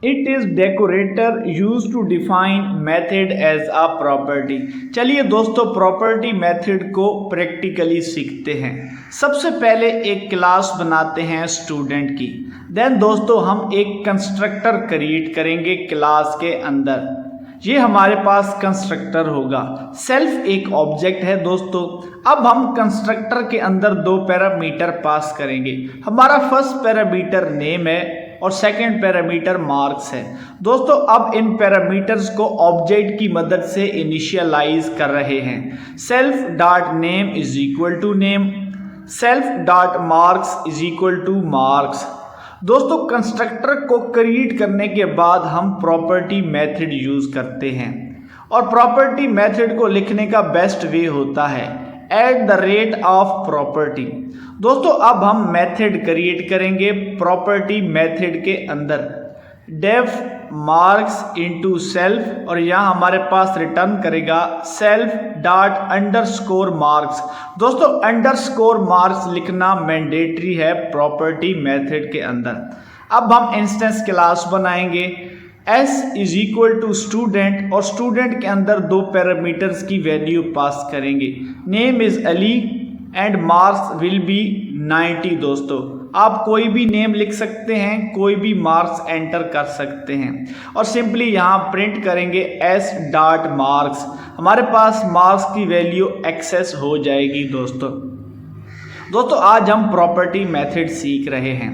It is decorator use to define method as a property. चलिए दोस्तों property method को practically सीखते हैं। सबसे पहले एक क्लास बनाते हैं स्टूडेंट की। देन दोस्तों हम एक कंस्ट्रक्टर क्रिएट करेंगे क्लास के अंदर। ये हमारे पास कंस्ट्रक्टर होगा। सेल्फ एक ऑब्जेक्ट है दोस्तों। अब हम कंस्ट्रक्टर के अंदर दो पैरामीटर पास करेंगे। हमारा फर्स्ट पैरामीटर नेम है और सेकेंड पैरामीटर मार्क्स है। दोस्तों अब इन पैरामीटर्स को ऑब्जेक्ट की मदद से इनिशियलाइज कर रहे हैं। Self dot name is equal to name, self dot marks is equal to marks. दोस्तों कंस्ट्रक्टर को क्रिएट करने के बाद हम प्रॉपर्टी मेथड यूज करते हैं और प्रॉपर्टी मेथड को लिखने का बेस्ट वे होता है at the rate of property. दोस्तों अब हम मेथड क्रिएट करेंगे प्रॉपर्टी मेथड के अंदर डेफ मार्क्स इनटू सेल्फ और यहाँ हमारे पास रिटर्न करेगा सेल्फ डॉट अंडरस्कोर मार्क्स। दोस्तों अंडरस्कोर मार्क्स लिखना मैंडेटरी है प्रॉपर्टी मेथड के अंदर। अब हम इंस्टेंस क्लास बनाएंगे s is equal to student और स्टूडेंट के अंदर दो पैरामीटर्स की वैल्यू पास करेंगे। Name is Ali and marks will B 90। दोस्तों आप कोई भी नेम लिख सकते हैं, कोई भी मार्क्स एंटर कर सकते हैं और सिंपली यहाँ प्रिंट करेंगे s डॉट मार्क्स। हमारे पास मार्क्स की वैल्यू एक्सेस हो जाएगी। दोस्तों आज हम प्रॉपर्टी मेथड सीख रहे हैं।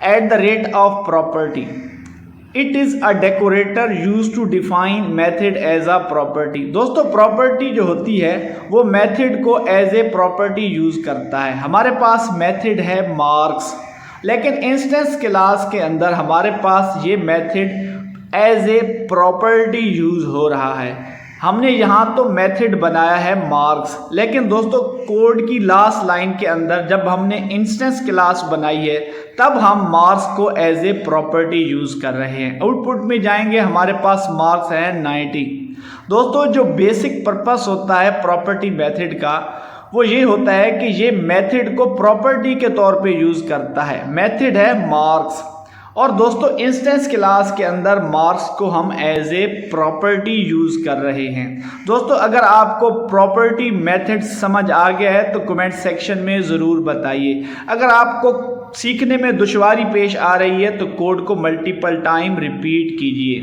At the rate of property it is a decorator use to define method as a property. दोस्तों प्रॉपर्टी जो होती है वो मेथड को एज ए प्रॉपर्टी यूज करता है। हमारे पास मेथड है मार्क्स, लेकिन इंस्टेंस क्लास के अंदर हमारे पास ये method as a property use हो रहा है। हमने यहाँ तो मेथड बनाया है मार्क्स, लेकिन दोस्तों कोड की लास्ट लाइन के अंदर जब हमने इंस्टेंस क्लास बनाई है तब हम मार्क्स को एज ए प्रॉपर्टी यूज कर रहे हैं। आउटपुट में जाएंगे हमारे पास मार्क्स है 90। दोस्तों जो बेसिक पर्पस होता है प्रॉपर्टी मेथड का वो ये होता है कि ये मेथड को प्रॉपर्टी के तौर पे यूज करता है। मेथड है मार्क्स और दोस्तों इंस्टेंस क्लास के अंदर मार्क्स को हम एज ए प्रॉपर्टी यूज कर रहे हैं। दोस्तों अगर आपको प्रॉपर्टी मेथड समझ आ गया है तो कमेंट सेक्शन में ज़रूर बताइए। अगर आपको सीखने में दुश्वारी पेश आ रही है तो कोड को मल्टीपल टाइम रिपीट कीजिए।